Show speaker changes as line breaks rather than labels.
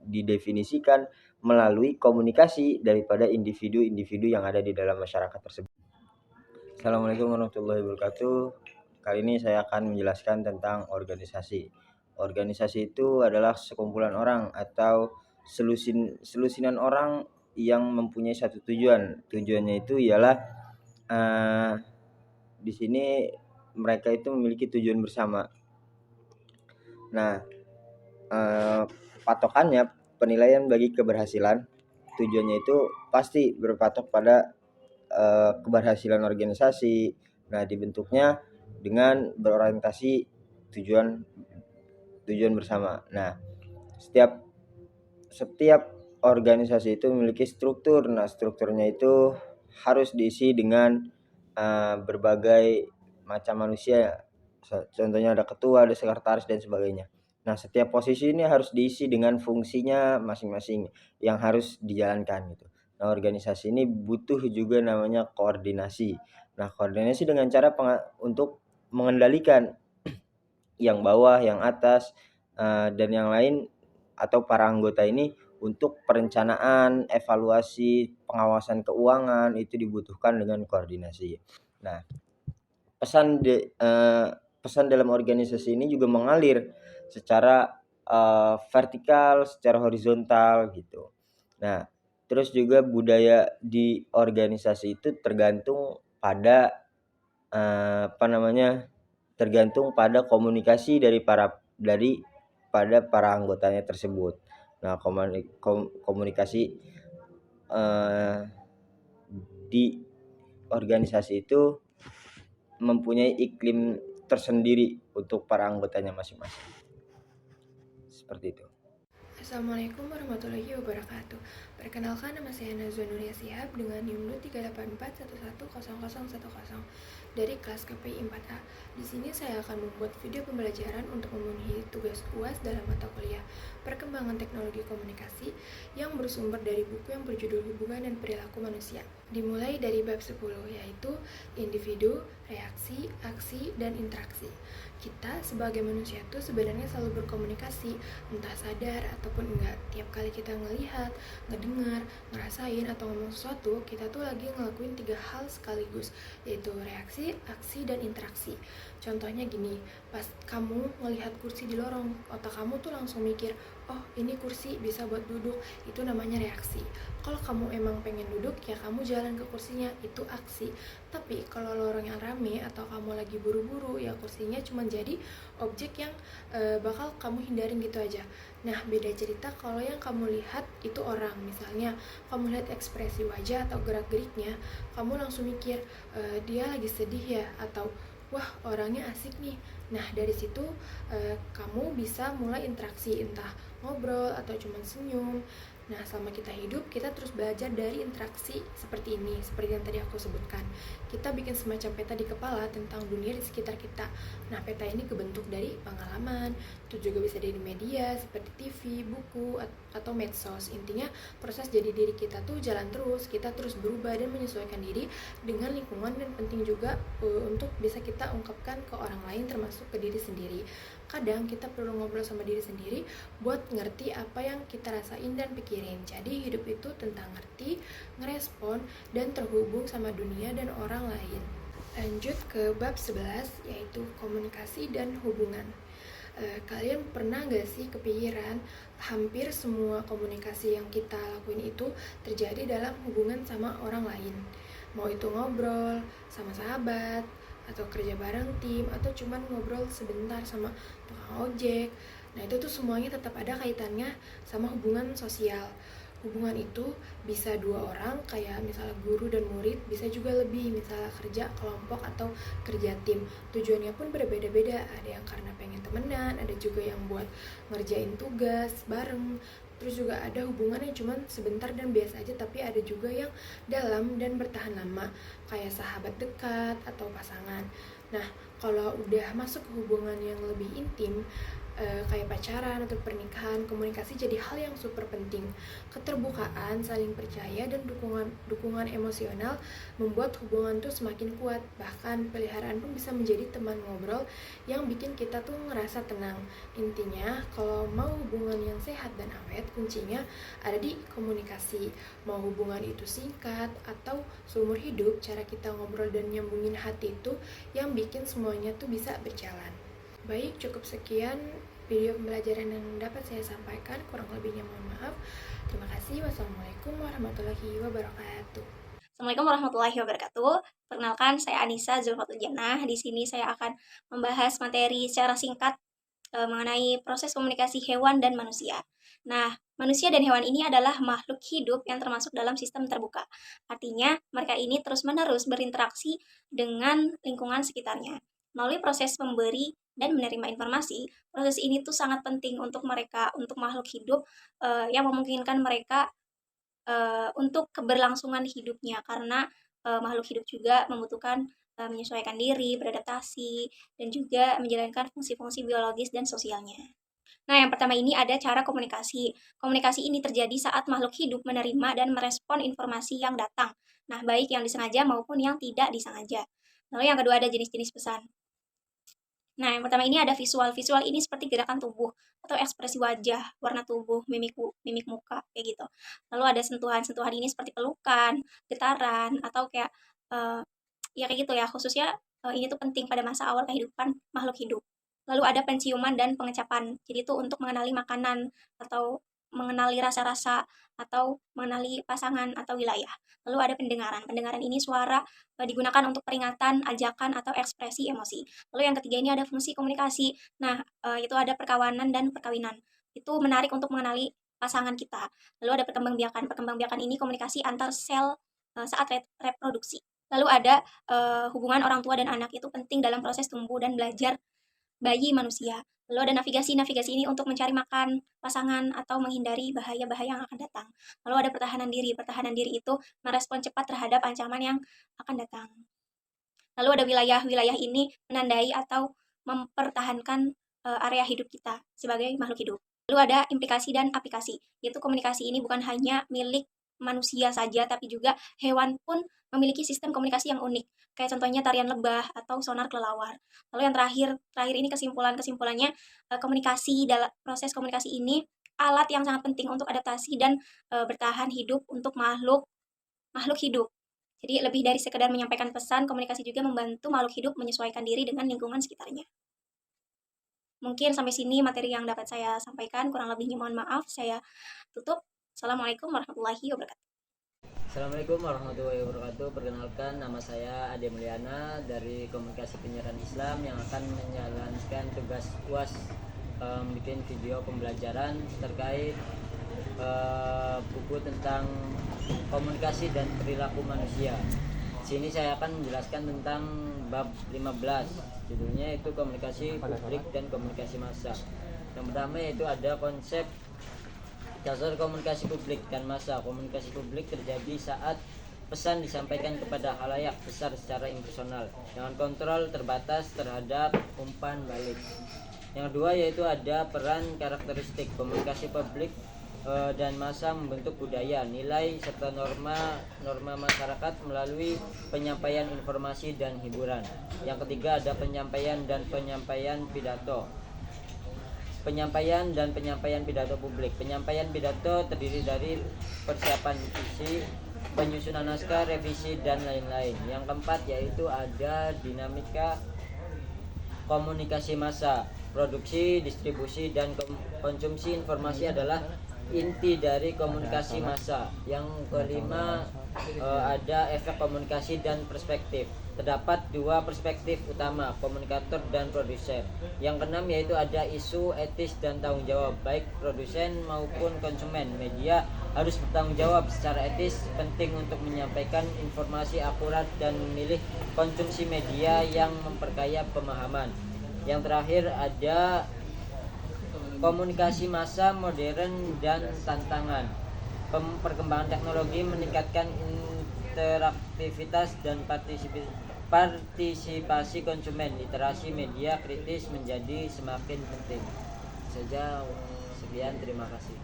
didefinisikan melalui komunikasi daripada individu-individu yang ada di dalam masyarakat tersebut. Assalamualaikum warahmatullahi wabarakatuh. Kali ini saya akan menjelaskan tentang organisasi. Organisasi itu adalah sekumpulan orang atau selusinan orang yang mempunyai satu tujuan. Tujuannya itu ialah di sini mereka itu memiliki tujuan bersama. Nah, patokannya penilaian bagi keberhasilan, tujuannya itu pasti berpatok pada keberhasilan organisasi. Nah, dibentuknya dengan berorientasi tujuan bersama. Nah, setiap organisasi itu memiliki struktur. Nah, strukturnya itu harus diisi dengan berbagai macam manusia. Contohnya ada ketua, ada sekretaris dan sebagainya. Nah, setiap posisi ini harus diisi dengan fungsinya masing-masing yang harus dijalankan gitu. Nah, organisasi ini butuh juga namanya koordinasi. Nah, koordinasi dengan cara untuk mengendalikan yang bawah, yang atas, dan yang lain atau para anggota ini untuk perencanaan, evaluasi, pengawasan keuangan itu dibutuhkan dengan koordinasi. Nah, pesan dalam organisasi ini juga mengalir secara vertikal, secara horizontal gitu. Nah, terus juga budaya di organisasi itu tergantung pada tergantung pada komunikasi pada para anggotanya tersebut. Nah, komunikasi di organisasi itu mempunyai iklim tersendiri untuk para anggotanya masing-masing. Seperti itu.
Assalamualaikum warahmatullahi wabarakatuh. Perkenalkan, nama saya Nazwa Nuria Shihab dengan NIM 384110010 dari kelas KPI 4A. Di sini saya akan membuat video pembelajaran untuk memenuhi tugas UAS dalam mata kuliah Perkembangan Teknologi Komunikasi yang bersumber dari buku yang berjudul Hubungan dan Perilaku Manusia. Dimulai dari bab 10, yaitu individu, reaksi, aksi, dan interaksi. Kita sebagai manusia itu sebenarnya selalu berkomunikasi, entah sadar ataupun enggak. Tiap kali kita ngelihat, ngedengar, ngerasain, atau ngomong sesuatu, kita tuh lagi ngelakuin 3 hal sekaligus, yaitu reaksi, aksi, dan interaksi. Contohnya gini, pas kamu ngelihat kursi di lorong, otak kamu tuh langsung mikir, oh ini kursi bisa buat duduk, itu namanya reaksi. Kalau kamu emang pengen duduk, ya kamu jalan ke kursinya, itu aksi. Tapi kalau lorong yang rame atau kamu lagi buru-buru, ya kursinya cuma jadi objek yang bakal kamu hindarin gitu aja. Nah, beda cerita kalau yang kamu lihat itu orang. Misalnya kamu lihat ekspresi wajah atau gerak-geriknya, kamu langsung mikir dia lagi sedih ya, atau wah orangnya asik nih. Nah, dari situ kamu bisa mulai interaksi, entah ngobrol atau cuma senyum. Nah, selama kita hidup, kita terus belajar dari interaksi seperti ini, seperti yang tadi aku sebutkan. Kita bikin semacam peta di kepala tentang dunia di sekitar kita. Nah, peta ini kebentuk dari pengalaman, itu juga bisa dari media seperti TV, buku, atau medsos. Intinya, proses jadi diri kita tuh jalan terus, kita terus berubah dan menyesuaikan diri dengan lingkungan, dan penting juga untuk bisa kita ungkapkan ke orang lain termasuk ke diri sendiri. Kadang kita perlu ngobrol sama diri sendiri buat ngerti apa yang kita rasain dan pikirin. Jadi hidup itu tentang ngerti, ngerespon, dan terhubung sama dunia dan orang lain. Lanjut ke bab 11, yaitu komunikasi dan hubungan. Kalian pernah gak sih kepikiran hampir semua komunikasi yang kita lakuin itu terjadi dalam hubungan sama orang lain? Mau itu ngobrol sama sahabat, atau kerja bareng tim, atau cuman ngobrol sebentar sama tukang ojek. Nah, itu tuh semuanya tetap ada kaitannya sama hubungan sosial. Hubungan itu bisa 2 orang, kayak misalnya guru dan murid, bisa juga lebih, misalnya kerja kelompok atau kerja tim. Tujuannya pun berbeda-beda, ada yang karena pengen temenan, ada juga yang buat ngerjain tugas bareng. Terus juga ada hubungan yang cuman sebentar dan biasa aja, tapi ada juga yang dalam dan bertahan lama, kayak sahabat dekat atau pasangan. Nah, kalau udah masuk ke hubungan yang lebih intim, kayak pacaran atau pernikahan, komunikasi jadi hal yang super penting. Keterbukaan, saling percaya, dan dukungan emosional membuat hubungan tuh semakin kuat. Bahkan peliharaan pun bisa menjadi teman ngobrol yang bikin kita tuh ngerasa tenang. Intinya, kalau mau hubungan yang sehat dan awet, kuncinya ada di komunikasi. Mau hubungan itu singkat atau seumur hidup, cara kita ngobrol dan nyambungin hati itu yang bikin semuanya tuh bisa berjalan. Baik, cukup sekian video pembelajaran yang dapat saya sampaikan. Kurang lebihnya mohon maaf. Terima kasih. Wassalamualaikum warahmatullahi wabarakatuh.
Assalamualaikum warahmatullahi wabarakatuh. Perkenalkan, saya Anissa Zulfatul Jannah. Di sini saya akan membahas materi secara singkat mengenai proses komunikasi hewan dan manusia. Nah, manusia dan hewan ini adalah makhluk hidup yang termasuk dalam sistem terbuka. Artinya, mereka ini terus-menerus berinteraksi dengan lingkungan sekitarnya. Melalui proses memberi dan menerima informasi, proses ini tuh sangat penting untuk mereka, untuk makhluk hidup yang memungkinkan mereka untuk keberlangsungan hidupnya, karena makhluk hidup juga membutuhkan menyesuaikan diri, beradaptasi, dan juga menjalankan fungsi-fungsi biologis dan sosialnya. Nah, yang pertama ini ada cara komunikasi. Komunikasi ini terjadi saat makhluk hidup menerima dan merespon informasi yang datang. Nah, baik yang disengaja maupun yang tidak disengaja. Lalu yang kedua ada jenis-jenis pesan. Nah, yang pertama ini ada visual. Visual ini seperti gerakan tubuh atau ekspresi wajah, warna tubuh, mimik muka, kayak gitu. Lalu ada sentuhan. Sentuhan ini seperti pelukan, getaran, atau kayak ya kayak gitu ya. Khususnya ini tuh penting pada masa awal kehidupan makhluk hidup. Lalu ada penciuman dan pengecapan. Jadi itu untuk mengenali makanan atau mengenali rasa-rasa atau mengenali pasangan atau wilayah. Lalu ada pendengaran. Pendengaran ini suara digunakan untuk peringatan, ajakan, atau ekspresi emosi. Lalu yang ketiga ini ada fungsi komunikasi. Nah, itu ada perkawanan dan perkawinan. Itu menarik untuk mengenali pasangan kita. Lalu ada perkembangbiakan. Perkembangbiakan ini komunikasi antar sel saat reproduksi. Lalu ada hubungan orang tua dan anak, itu penting dalam proses tumbuh dan belajar bayi manusia. Lalu ada navigasi. Navigasi ini untuk mencari makan pasangan atau menghindari bahaya-bahaya yang akan datang. Lalu ada pertahanan diri. Pertahanan diri itu merespon cepat terhadap ancaman yang akan datang. Lalu ada wilayah. Wilayah ini menandai atau mempertahankan area hidup kita sebagai makhluk hidup. Lalu ada implikasi dan aplikasi, yaitu komunikasi ini bukan hanya milik manusia saja, tapi juga hewan pun memiliki sistem komunikasi yang unik. Kayak contohnya tarian lebah atau sonar kelelawar. Lalu yang terakhir ini kesimpulannya, komunikasi, dalam proses komunikasi ini alat yang sangat penting untuk adaptasi dan bertahan hidup untuk makhluk hidup. Jadi lebih dari sekedar menyampaikan pesan, komunikasi juga membantu makhluk hidup menyesuaikan diri dengan lingkungan sekitarnya. Mungkin sampai sini materi yang dapat saya sampaikan, kurang lebihnya mohon maaf, saya tutup. Assalamualaikum warahmatullahi wabarakatuh.
Assalamualaikum warahmatullahi wabarakatuh. Perkenalkan, nama saya Ade Mulyana dari Komunikasi Penyiaran Islam yang akan menjalankan tugas UAS bikin video pembelajaran terkait buku tentang komunikasi dan perilaku manusia. Di sini saya akan menjelaskan tentang bab 15. Judulnya itu komunikasi publik dan komunikasi massa. Yang pertama yaitu ada konsep dasar komunikasi publik dan massa. Komunikasi publik terjadi saat pesan disampaikan kepada khalayak besar secara impersonal dengan kontrol terbatas terhadap umpan balik. Yang kedua yaitu ada peran karakteristik. Komunikasi publik dan massa membentuk budaya, nilai serta norma masyarakat melalui penyampaian informasi dan hiburan. Yang ketiga ada penyampaian pidato. Penyampaian pidato publik. Penyampaian pidato terdiri dari persiapan visi, penyusunan naskah, revisi, dan lain-lain. Yang keempat yaitu ada dinamika komunikasi massa. Produksi, distribusi, dan konsumsi informasi adalah inti dari komunikasi massa. Yang kelima ada efek komunikasi dan perspektif. Terdapat dua perspektif utama, komunikator dan produsen. Yang keenam yaitu ada isu etis dan tanggung jawab, baik produsen maupun konsumen. Media harus bertanggung jawab secara etis, penting untuk menyampaikan informasi akurat dan memilih konsumsi media yang memperkaya pemahaman. Yang terakhir ada komunikasi massa modern dan tantangan. Perkembangan teknologi meningkatkan interaktivitas dan partisipasi konsumen. Literasi media kritis menjadi semakin penting. saja. Sekian, terima kasih.